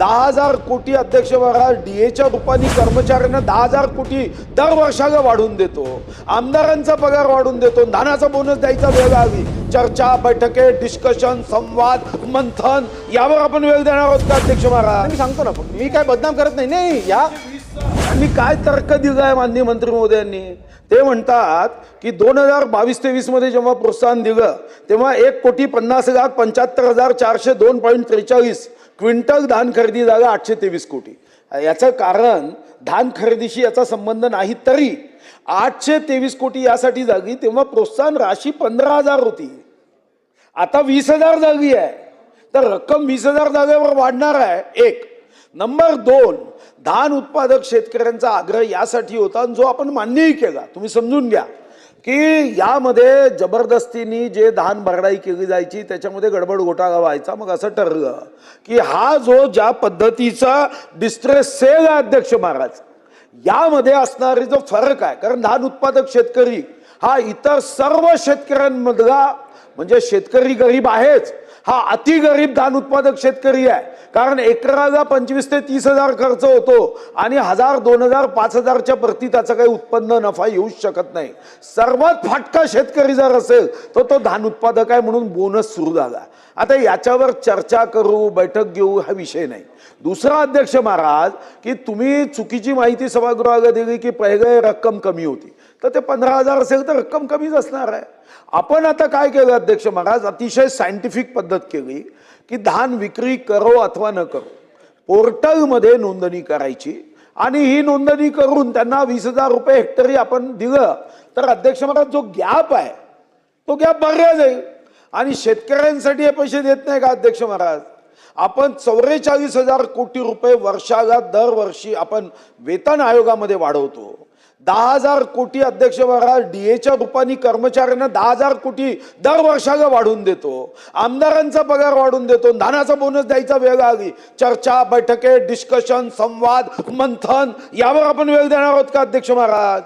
10,000 कोटी अध्यक्ष महाराज डीएच्या रूपाने कर्मचाऱ्यांना 10,000 कोटी दर वर्षाला वाढवून देतो, आमदारांचा पगार वाढवून देतो, धानाचा बोनस द्यायचा वेळ आली, चर्चा बैठके डिस्कशन संवाद मंथन यावर आपण वेळ देणार आहोत का अध्यक्ष महाराज? मी सांगतो ना, मी काय बदनाम करत नाही. नाही या आणि काय तर्क दिलाय माननीय मंत्री महोदयांनी? ते म्हणतात की 2022-23 मध्ये जेव्हा प्रोत्साहन दिलं तेव्हा 1,50,75,402.43 क्विंटल धान खरेदी झाला 823 कोटी. याचं कारण धान खरेदीशी याचा संबंध नाही, तरी 823 कोटी यासाठी झाली तेव्हा प्रोत्साहन राशी 15,000 होती, आता 20,000 झाली आहे. तर रक्कम 20,000 जागेवर वाढणार आहे. एक नंबर 2, धान उत्पादक शेतकऱ्यांचा आग्रह यासाठी होता जो आपण मान्यही केला. तुम्ही समजून घ्या की यामध्ये जबरदस्तीने जे धान भरडाई केली जायची त्याच्यामध्ये गडबड घोटाळा व्हायचा. मग असं ठरलं की हा जो ज्या पद्धतीचा डिस्ट्रेस सेल आहे अध्यक्ष महाराज, यामध्ये असणारी जो फरक आहे, कारण धान उत्पादक शेतकरी हा इतर सर्व शेतकऱ्यांमधला म्हणजे शेतकरी गरीब आहेच, हा अति गरीब धान उत्पादक शेतकरी आहे. कारण एकराला 25,000 ते 30,000 खर्च होतो आणि 1,000, 2,000, 5,000च्या प्रति त्याचं काही उत्पन्न नफा येऊ शकत नाही. सर्वात फाटका शेतकरी जर असेल तर तो धान उत्पादक आहे, म्हणून बोनस सुरू झाला. आता याच्यावर चर्चा करू, बैठक घेऊ हा विषय नाही. दुसरा अध्यक्ष महाराज की तुम्ही चुकीची माहिती सभागृहाला दिली की पहिले रक्कम कमी होती, तर ते 15,000 असेल तर रक्कम कमीच असणार आहे. आपण आता काय केलं अध्यक्ष महाराज, अतिशय सायंटिफिक पद्धत केली की धान विक्री करो अथवा न करो पोर्टलमध्ये नोंदणी करायची आणि ही नोंदणी करून त्यांना 20,000 रुपये हेक्टरी आपण दिलं तर अध्यक्ष महाराज जो गॅप आहे तो गॅप भरला जाईल. आणि शेतकऱ्यांसाठी हे पैसे देत नाही का अध्यक्ष महाराज? आपण 44,000 कोटी रुपये वर्षाला दरवर्षी आपण वेतन आयोगामध्ये वाढवतो. 10,000 कोटी अध्यक्ष महाराज डीएच्या रूपाने कर्मचाऱ्यांना 10,000 कोटी दर वर्षाला वाढवून देतो, आमदारांचा पगार वाढवून देतो, धानाचा बोनस द्यायचा वेळ आली, चर्चा बैठके डिस्कशन संवाद मंथन यावर आपण वेळ देणार आहोत का अध्यक्ष महाराज?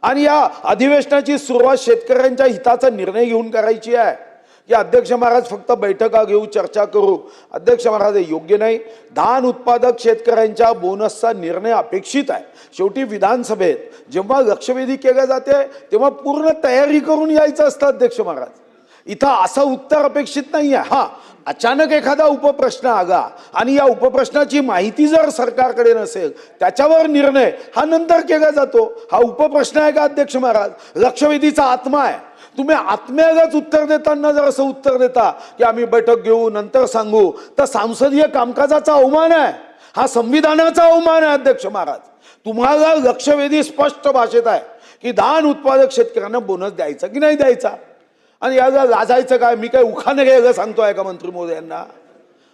आणि या अधिवेशनाची सुरुवात शेतकऱ्यांच्या हिताचा निर्णय घेऊन करायची आहे की अध्यक्ष महाराज फक्त बैठका घेऊ चर्चा करू? अध्यक्ष महाराज हे योग्य नाही. धान उत्पादक शेतकऱ्यांच्या बोनसचा निर्णय अपेक्षित आहे. शेवटी विधानसभेत जेव्हा लक्षवेधी केल्या जाते तेव्हा पूर्ण तयारी करून यायचं असतं अध्यक्ष महाराज. इथं असं उत्तर अपेक्षित नाही आहे. हा अचानक एखादा उपप्रश्न आला आणि या उपप्रश्नाची माहिती जर सरकारकडे नसेल त्याच्यावर निर्णय हा नंतर केला जातो. हा उपप्रश्न आहे का अध्यक्ष महाराज? लक्षवेधीचा आत्मा आहे. तुम्ही आत्म्यालाच उत्तर देताना जर असं उत्तर देता की आम्ही बैठक घेऊ नंतर सांगू तर संसदीय कामकाजाचा अवमान आहे, हा संविधानाचा अवमान आहे अध्यक्ष महाराज. तुम्हाला लक्षवेधी स्पष्ट भाषेत आहे की धान उत्पादक शेतकऱ्यांना बोनस द्यायचा की नाही द्यायचा, आणि याला लाजायचं काय? मी काय उखाणे घ्यायला सांगतोय का मंत्री महोदयांना?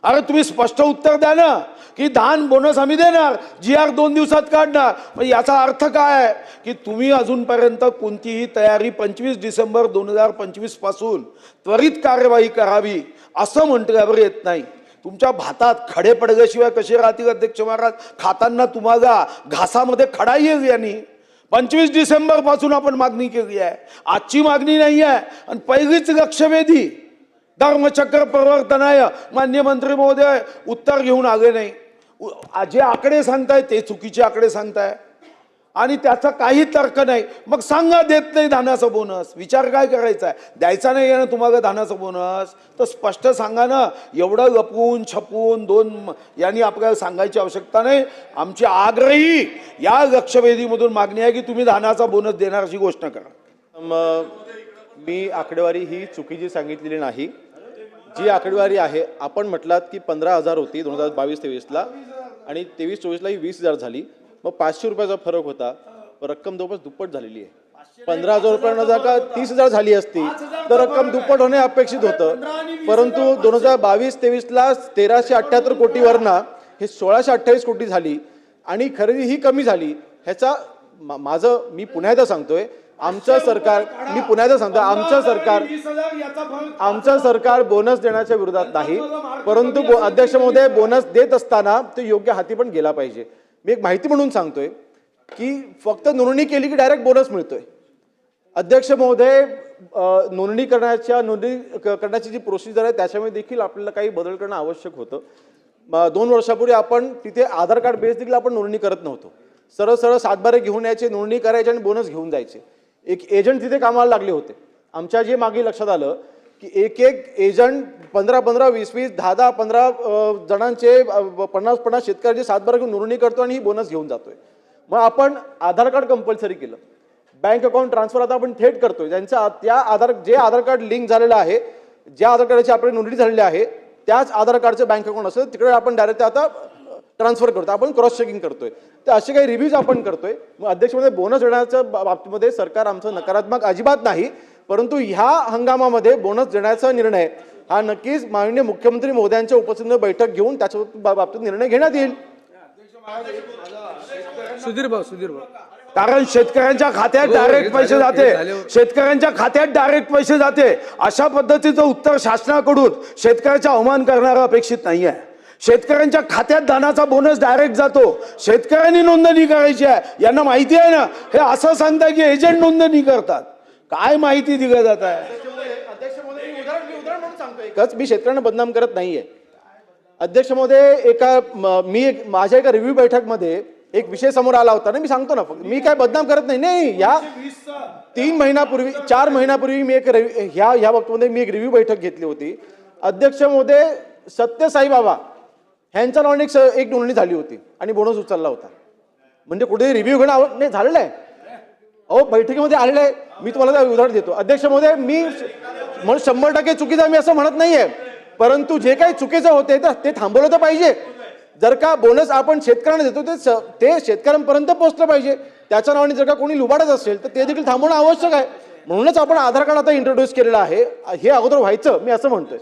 अरे तुम्ही स्पष्ट उत्तर द्या ना की धान बोनस आम्ही देणार, GR 2 दिवसात काढणार. मग याचा अर्थ काय आहे की तुम्ही अजूनपर्यंत कोणतीही तयारी 25 डिसेंबर 2025 पासून त्वरित कार्यवाही करावी असं म्हटल्यावर येत नाही. तुमच्या भातात खडे पडल्याशिवाय कसे राहतील अध्यक्ष महाराज? खाताना तुम्हाला घासामध्ये खडा येईल. यांनी 25 डिसेंबर पासून आपण मागणी केली आहे, आजची मागणी नाही आहे. आणि पहिलीच लक्षवेधी धर्मचक्र प्रवर्तनाय मान्य मंत्री महोदय उत्तर घेऊन आले नाही. जे आकडे सांगताय ते चुकीचे आकडे सांगताय आणि त्याचा काही तर्क नाही. मग सांगा देत नाही धानाचा बोनस, विचार काय करायचा आहे? द्यायचा नाही आहे ना तुम्हाला धानाचा बोनस, तर स्पष्ट सांगा ना. एवढं लपवून छपवून यांनी आपल्याला सांगायची आवश्यकता नाही. आमची आग्रही या लक्षवेधीमधून मागणी आहे की तुम्ही धानाचा बोनस देणार अशी घोषणा करा. मी आकडेवारी ही चुकीची सांगितलेली नाही. जी आकडेवारी आहे आपण म्हटलात की 15,000 होती 2022-23ला आणि 23-24ला ही 20,000 झाली. मग 500 रुपयाचा फरक होता, रक्कम जवळपास दुप्पट झालेली आहे. 15,000 रुपयांना जर का 30,000 झाली असती तर रक्कम दुप्पट होणे अपेक्षित होतं. परंतु 2022-23ला 1,378 कोटीवरनं हे 1,628 कोटी झाली आणि खरेदी ही कमी झाली. ह्याचा मी पुन्हा एकदा सांगतोय, आमचं सरकार बोनस देण्याच्या विरोधात नाही, परंतु अध्यक्ष महोदय बोनस देत असताना ते योग्य हाती पण गेला पाहिजे. मी एक माहिती म्हणून सांगतोय की फक्त नोंदणी केली की डायरेक्ट बोनस मिळतोय. अध्यक्ष महोदय, नोंदणी करण्याची जी प्रोसिजर आहे त्याच्यामध्ये देखील आपल्याला काही बदल करणं आवश्यक होतं. 2 वर्षापूर्वी आपण तिथे आधार कार्ड बेस देखील आपण नोंदणी करत नव्हतो. सरळ सरळ 7/12 घेऊन यायचे, नोंदणी करायचे आणि बोनस घेऊन जायचे. एक एजंट तिथे कामाला लागले होते. आमच्या जे मागे लक्षात आलं की एक एजंट 15-15, 20-20, 10-10, 15 जणांचे 50-50 शेतकऱ्याचे 7/12 घेऊन नोंदणी करतो आणि ही बोनस घेऊन जातोय. मग आपण आधार कार्ड कंपल्सरी केलं. बँक अकाउंट ट्रान्सफर आता आपण थेट करतोय. ज्यांचा जे आधार कार्ड लिंक झालेलं आहे, ज्या आधार कार्डाची आपली नोंदणी झालेली आहे, त्याच आधार कार्डचं बँक अकाउंट असेल तिकडे आपण डायरेक्ट आता ट्रान्सफर करतो. आपण क्रॉस चेकिंग करतोय. तर असे काही रिव्ह्यूज आपण करतोय. मग अध्यक्षमध्ये बोनस देण्याच्या बाबतीमध्ये सरकार आमचं नकारात्मक अजिबात नाही, परंतु ह्या हंगामामध्ये बोनस देण्याचा निर्णय हा नक्कीच माननीय मुख्यमंत्री महोदयांच्या उपस्थितीत बैठक घेऊन त्याच्या बाबतीत निर्णय घेण्यात येईल. सुधीर भाऊ कारण शेतकऱ्यांच्या खात्यात डायरेक्ट पैसे जाते, शेतकऱ्यांच्या खात्यात डायरेक्ट पैसे जाते. अशा पद्धतीचं उत्तर शासनाकडून शेतकऱ्याचा अवमान करणारं अपेक्षित नाही आहे. शेतकऱ्यांच्या खात्यात धानाचा बोनस डायरेक्ट जातो. शेतकऱ्यांनी नोंदणी करायची आहे. यांना माहिती आहे ना, हे असं सांगताय की एजंट नोंदणी करतात. काय माहिती दिली जात आहे? अध्यक्ष महोदय, मी उदाहरण म्हणून सांगतोय एकच, मी शेतकऱ्यांना बदनाम करत नाहीये. अध्यक्ष महोदय, माझ्या एका रिव्ह्यू बैठकमध्ये एक विषय समोर आला होता ना, मी सांगतो ना, मी काय बदनाम करत नाही. या 4 महिन्यापूर्वी मी ह्या बाबतीमध्ये मी एक रिव्ह्यू बैठक घेतली होती. अध्यक्ष महोदय, सत्यसाई बाबा ह्यांच्या नावाने एक नोंदणी झाली होती आणि बोनस उचलला होता. म्हणजे कुठे रिव्ह्यू घेणं नाही झालेलं आहे. अहो, बैठकीमध्ये आलेलं आहे. मी तुम्हाला उदाहरण देतो. अध्यक्ष महोदय, मी 100% चुकीचं मी असं म्हणत नाहीये, परंतु जे काही चुकीचं होते ते थांबवलं तर पाहिजे. जर का बोनस आपण शेतकऱ्यांना देतो ते शेतकऱ्यांपर्यंत पोहोचलं पाहिजे. त्याच्या नावाने जर का कोणी लुबाडत असेल तर ते देखील थांबवणं आवश्यक आहे. म्हणूनच आपण आधार कार्ड आता इंट्रोड्यूस केलेलं आहे. हे अगोदर व्हायचं, मी असं म्हणतोय.